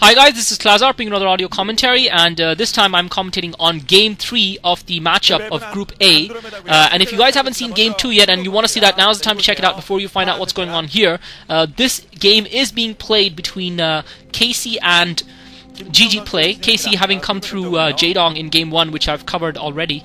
Hi guys, this is Klazart bringing another audio commentary, and this time I'm commentating on Game 3 of the matchup of Group A. And if you guys haven't seen Game 2 yet and you want to see that, now's the time to check it out before you find out what's going on here. This game is being played between KC and GG Play. KC having come through Jaedong in Game 1, which I've covered already.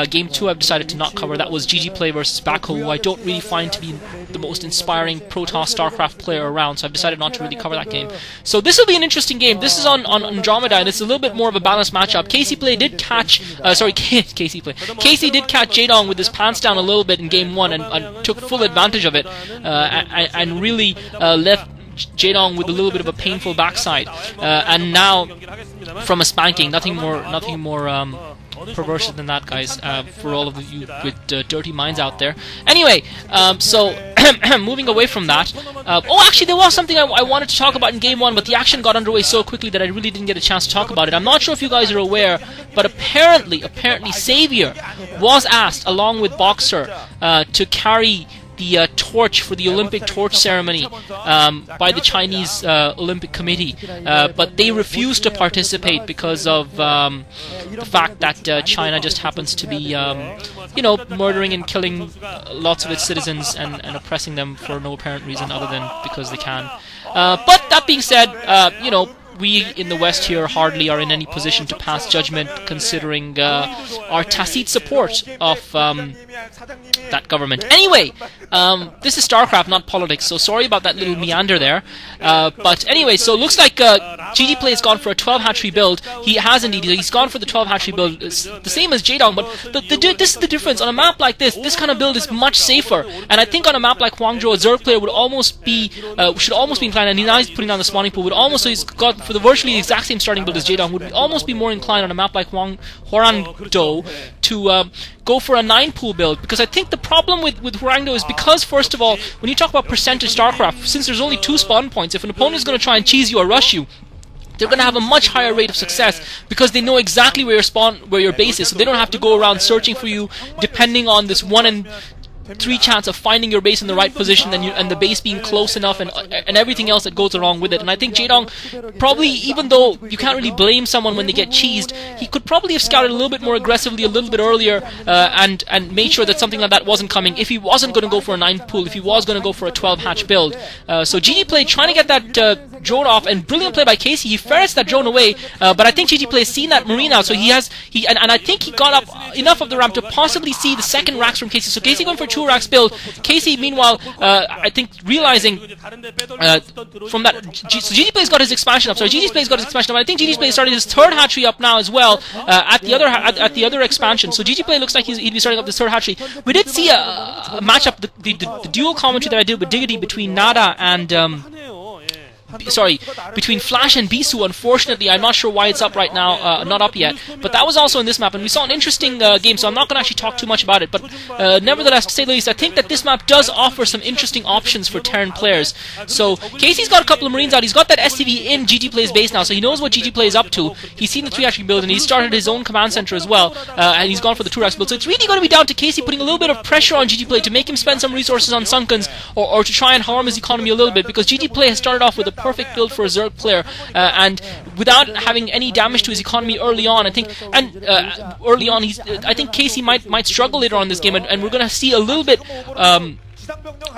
Game 2 I've decided to not cover. That was GG Play versus Bako, who I don't really find to be the most inspiring Protoss StarCraft player around, so I've decided not to really cover that game. So this will be an interesting game. This is on Andromeda, and it's a little bit more of a balanced matchup. KC Play did catch, KC did catch Jaedong with his pants down a little bit in Game 1 and took full advantage of it, and really left Jaedong with a little bit of a painful backside, and now from a spanking, nothing more perverse than that, guys, for all of you with dirty minds out there. Anyway, so moving away from that, oh, actually there was something I wanted to talk about in Game 1, but the action got underway so quickly that I really didn't get a chance to talk about it. I'm not sure if you guys are aware, but apparently Savior was asked, along with Boxer, to carry the torch for the Olympic torch ceremony by the Chinese Olympic Committee, but they refused to participate because of the fact that China just happens to be, you know, murdering and killing lots of its citizens and oppressing them for no apparent reason other than because they can. But that being said, you know, we in the West here hardly are in any position to pass judgment, considering our tacit support of that government. Anyway, this is StarCraft, not politics, so sorry about that little meander there. But anyway, so it looks like GG Play has gone for a 12 hatchery build. He has indeed. He's gone for the 12 hatchery build. It's the same as Jaedong, but this is the difference. On a map like this kind of build is much safer. And I think on a map like Guangzhou, a Zerg player would almost be, should almost be inclined, and now he's putting down the spawning pool, would almost, so he's got for the virtually the exact same starting build as Jaedong, would almost be more inclined on a map like Hwarangdo to go for a 9 pool build, because I think the problem with Hwarangdo is because, first of all, when you talk about percentage StarCraft, since there's only 2 spawn points, if an opponent is going to try and cheese you or rush you, they're going to have a much higher rate of success because they know exactly where your base is, so they don't have to go around searching for you, depending on this 1 in 3 chance of finding your base in the right position and the base being close enough and everything else that goes along with it. And I think Jaedong probably, even though you can't really blame someone when they get cheesed, he could probably have scouted a little bit more aggressively a little bit earlier and made sure that something like that wasn't coming if he wasn't going to go for a 9 pool, if he was going to go for a 12 hatch build. So GG Play trying to get that drone off, and brilliant play by KC. He ferrets that drone away, but I think GG Play has seen that marine out, so and I think he got up enough of the ramp to possibly see the second racks from KC. So KC going for 2 racks build. KC meanwhile, I think realizing from that, so GG Play's got his expansion up. Sorry, GG Play's got his expansion up. I think GG Play started his 3rd hatchery up now as well at the other expansion. So GG Play looks like he'd be starting up this 3rd hatchery. We did see a matchup, the dual commentary that I did with Diggity between Nada and between Flash and Bisu. Unfortunately, I'm not sure why it's up right now, not up yet, but that was also in this map, and we saw an interesting game, so I'm not going to actually talk too much about it, but nevertheless, to say the least, I think that this map does offer some interesting options for Terran players. So KC's got a couple of Marines out. He's got that SCV in GG Play's base now, so he knows what GG Play is up to. He's seen the 3 hatchery build, and he's started his own command center as well, and he's gone for the 2 racks build. So it's really going to be down to KC putting a little bit of pressure on GG Play to make him spend some resources on Sunkens, or to try and harm his economy a little bit, because GG Play has started off with a perfect build for a Zerg player, and without having any damage to his economy early on, I think, and early on, I think KC might struggle later on in this game, and we're going to see a little bit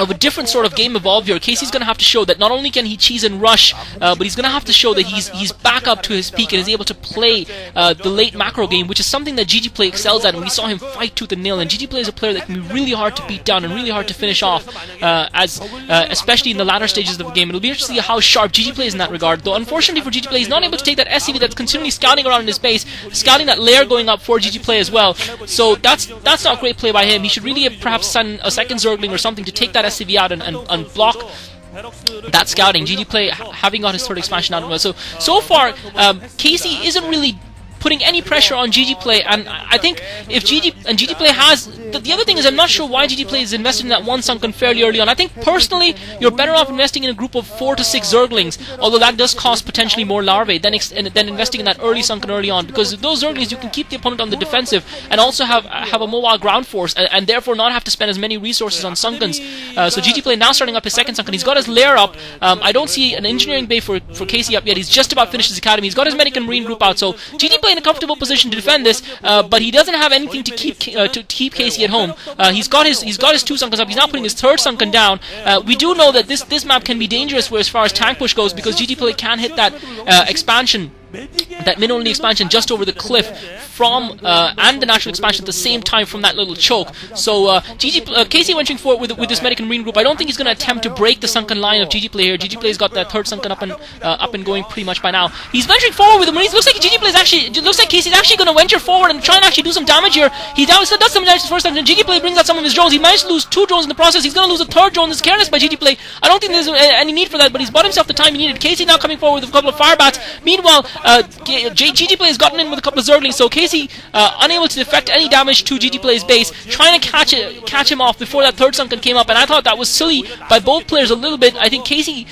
of a different sort of game evolve here. KC's going to have to show that not only can he cheese and rush, but he's going to have to show that he's back up to his peak and is able to play the late macro game, which is something that GG Play excels at, and we saw him fight tooth and nail. And GG Play is a player that can be really hard to beat down and really hard to finish off, especially in the latter stages of the game. It'll be interesting to see how sharp GG Play is in that regard, though unfortunately for GG Play, he's not able to take that SCV that's continually scouting around in his base, scouting that lair going up for GG Play as well. So that's not great play by him. He should really perhaps send a second Zergling or something to take that SCV out and block that scouting. GG Play having got his 3rd expansion out. So far, KC isn't really putting any pressure on GG Play, and I think if GG Play has the other thing is, I'm not sure why GG Play is invested in that one sunken fairly early on. I think personally you're better off investing in a group of 4 to 6 Zerglings, although that does cost potentially more larvae than investing in that early sunken early on, because with those Zerglings you can keep the opponent on the defensive and also have a mobile ground force, and therefore not have to spend as many resources on sunkens. So GG Play now starting up his second sunken. He's got his lair up. I don't see an engineering bay for Casey up yet. He's just about finished his academy. He's got his medic and marine group out, so GG Play in a comfortable position to defend this, but he doesn't have anything to keep Casey at home. He's got his 2 sunkens up. He's now putting his 3rd sunken down. We do know that this map can be dangerous as far as tank push goes, because GG Play can hit that expansion, that min-only expansion just over the cliff from and the natural expansion at the same time from that little choke. So Casey venturing forward with this medic and marine group. I don't think he's going to attempt to break the sunken line of GG Play here. GG Play's got that 3rd sunken up and going pretty much by now. He's venturing forward with the marines. Looks like Casey's actually going to venture forward and try and actually do some damage here. He does some damage the first time, and GG Play brings out some of his drones. He managed to lose 2 drones in the process. He's going to lose a 3rd drone. This is careless by GG Play. I don't think there's any need for that, but he's bought himself the time he needed. Casey now coming forward with a couple of fire bats. Meanwhile, GG Play has gotten in with a couple of Zerglings, so Casey unable to effect any damage to GG Play's base, trying to catch him off before that 3rd sunken came up, and I thought that was silly by both players a little bit. I think Casey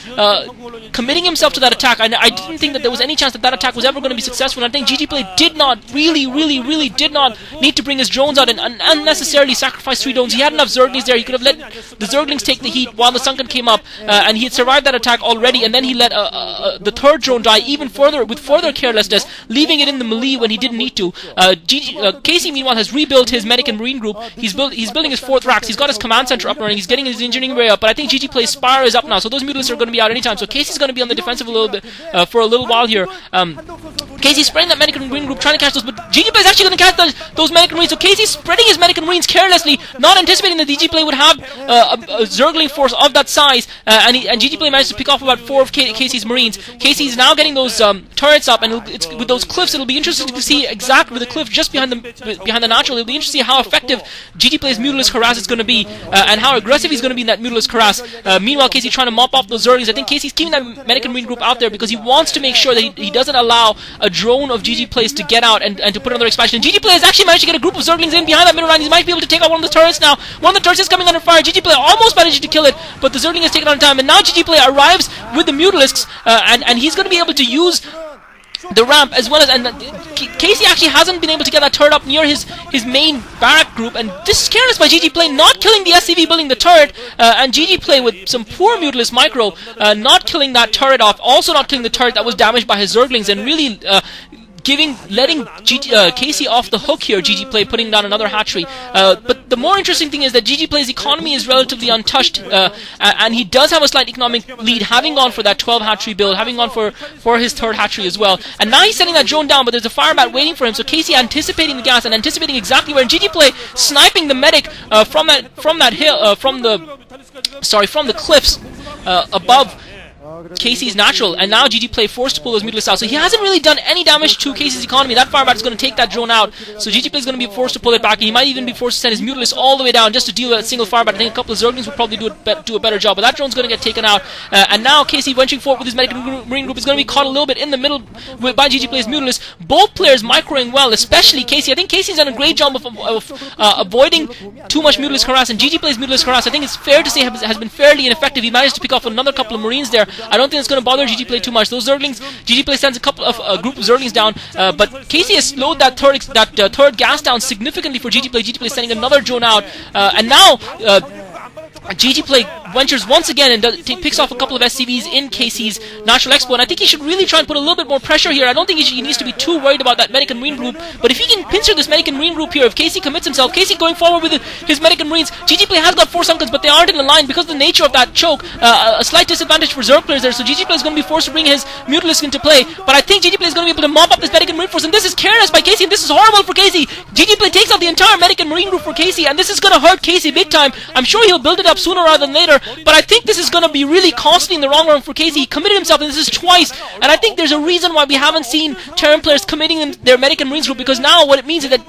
committing himself to that attack, I didn't think that there was any chance that attack was ever going to be successful, and I think GG Play did not, really did not need to bring his drones out and unnecessarily sacrifice 3 drones. He had enough Zerglings there. He could have let the Zerglings take the heat while the sunken came up, and he had survived that attack already, and then he let the 3rd drone die even further, with further carelessness, leaving it in the melee when he didn't need to. Casey meanwhile has rebuilt his medic and marine group. He's building his 4th racks. He's got his command center up and running. He's getting his engineering way up, but I think GG Play's Spire is up now, so those mutalisks are going to be out anytime. So Casey's going to be on the defensive a little bit for a little while here. Casey's spreading that medic and marine group, trying to catch those, but GG Play's actually going to catch those medic and marines. So Casey's spreading his medic and marines carelessly, not anticipating that GG Play would have a Zergling force of that size, and GG Play managed to pick off about 4 of Casey's marines. Casey's now getting those turrets up, and with those cliffs, it'll be interesting to see exactly with the cliff just behind the natural. It'll be interesting to see how effective GG Play's Mutalisk harass is going to be, and how aggressive he's going to be in that Mutalisk harass. Meanwhile, Casey trying to mop off those Zerglings. I think Casey's keeping that medic and marine group out there because he wants to make sure that he doesn't allow a drone of GG Play's to get out and to put another expansion. GG Play has actually managed to get a group of Zerglings in behind that middle line. He might be able to take out one of the turrets now. One of the turrets is coming under fire. GG Play almost managed to kill it, but the Zergling is taken on time, and now GG Play arrives with the Mutalisks, and he's going to be able to use the ramp as well as, and Casey actually hasn't been able to get that turret up near his main barrack group, and this is careless by GG Play, not killing the SCV building the turret, and GG Play with some poor Mutalisk micro, not killing that turret off, also not killing the turret that was damaged by his Zerglings, and really letting Casey off the hook here. GG Play putting down another hatchery, but the more interesting thing is that GG Play's economy is relatively untouched, and he does have a slight economic lead, having gone for that 12 hatchery build, having gone for his 3rd hatchery as well, and now he's sending that drone down, but there's a fire bat waiting for him, so Casey anticipating the gas and anticipating exactly where, and GG Play sniping the medic from that hill, from the cliffs above Casey's natural, and now GG Play forced to pull those Mutalisks out, so he hasn't really done any damage to Casey's economy. That firebat is going to take that drone out, so GG Play is going to be forced to pull it back, and he might even be forced to send his Mutalisks all the way down just to deal with that single firebat. I think a couple of Zerglings would probably do a better job, but that drone's going to get taken out, and now Casey venturing forward with his medic and marine group is going to be caught a little bit in the middle by GG Play's Mutalisks. Both players microing well, especially Casey. I think Casey's done a great job of avoiding too much Mutalisk harass, and GG Play's Mutalisk harass, I think it's fair to say, has been fairly ineffective. He managed to pick off another couple of marines there. I don't think it's going to bother GG Play too much. Those Zerglings, GG Play sends a couple of group of Zerglings down, but Casey has slowed that third gas down significantly for GG Play. GG Play sending another drone out, and now GG Play ventures once again and picks off a couple of SCVs in Casey's natural expo, and I think he should really try and put a little bit more pressure here. I don't think he needs to be too worried about that medic and marine group, but if he can pincer this medic and marine group here, if Casey commits himself, Casey going forward with his medic and marines, GG Play has got 4 sunkens, but they aren't in the line because of the nature of that choke. A slight disadvantage for Zerg players there, so GG Play is going to be forced to bring his Mutalisk into play, but I think GG Play is going to be able to mop up this medic and marine force, and this is careless by Casey, and this is horrible for Casey. GG Play takes out the entire medic and marine group for Casey, and this is going to hurt Casey big time. I'm sure he'll build it up sooner rather than later, but I think this is going to be really costly in the long run for Casey. He committed himself, and this is twice, and I think there's a reason why we haven't seen Terran players committing their medic and marines group, because now what it means is that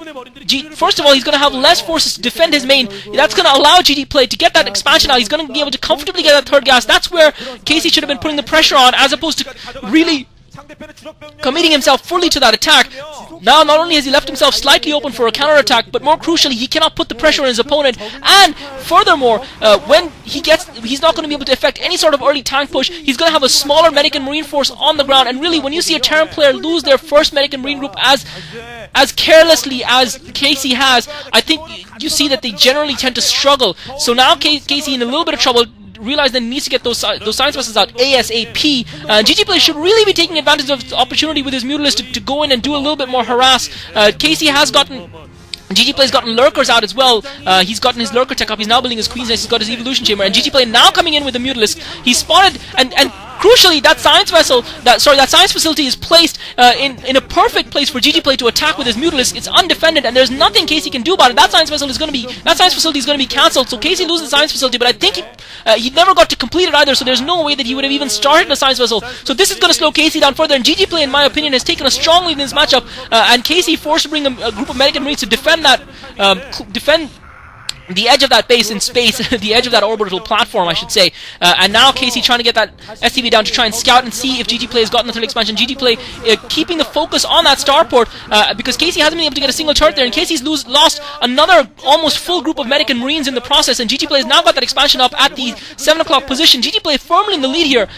first of all, he's going to have less forces to defend his main. That's going to allow GG Play to get that expansion out. He's going to be able to comfortably get that 3rd gas. That's where Casey should have been putting the pressure on, as opposed to really committing himself fully to that attack. Now, not only has he left himself slightly open for a counterattack, but more crucially, he cannot put the pressure on his opponent. And furthermore, when he's not going to be able to effect any sort of early tank push. He's going to have a smaller medic and marine force on the ground. And really, when you see a Terran player lose their first medic and marine group as carelessly as KC has, I think you see that they generally tend to struggle. So now KC in a little bit of trouble. Realize that he needs to get those science vessels out ASAP. GGplay should really be taking advantage of the opportunity with his Mutalist to go in and do a little bit more harass. KC has gotten... GGplay's gotten lurkers out as well. He's gotten his lurker tech up. He's now building his Queen's Nest. He's got his evolution chamber. And GGplay now coming in with the Mutalist. He's spotted and crucially, that science vessel, that science facility is placed in a perfect place for GGplay to attack with his Mutalist. It's undefended, and there's nothing KC can do about it. That science facility is going to be cancelled. So KC loses the science facility, but I think he never got to complete it either. So there's no way that he would have even started the science vessel. So this is going to slow KC down further. And GGplay, in my opinion, has taken a strong lead in this matchup. And KC forced to bring a group of medic and marines to defend the edge of that base in space, the edge of that orbital platform, I should say. And now KC trying to get that SCV down to try and scout and see if GGplay has gotten the third expansion. GGplay keeping the focus on that starport because KC hasn't been able to get a single turret there, and KC's lost another almost full group of medic and marines in the process, and GGplay has now got that expansion up at the 7 o'clock position. GGplay firmly in the lead here.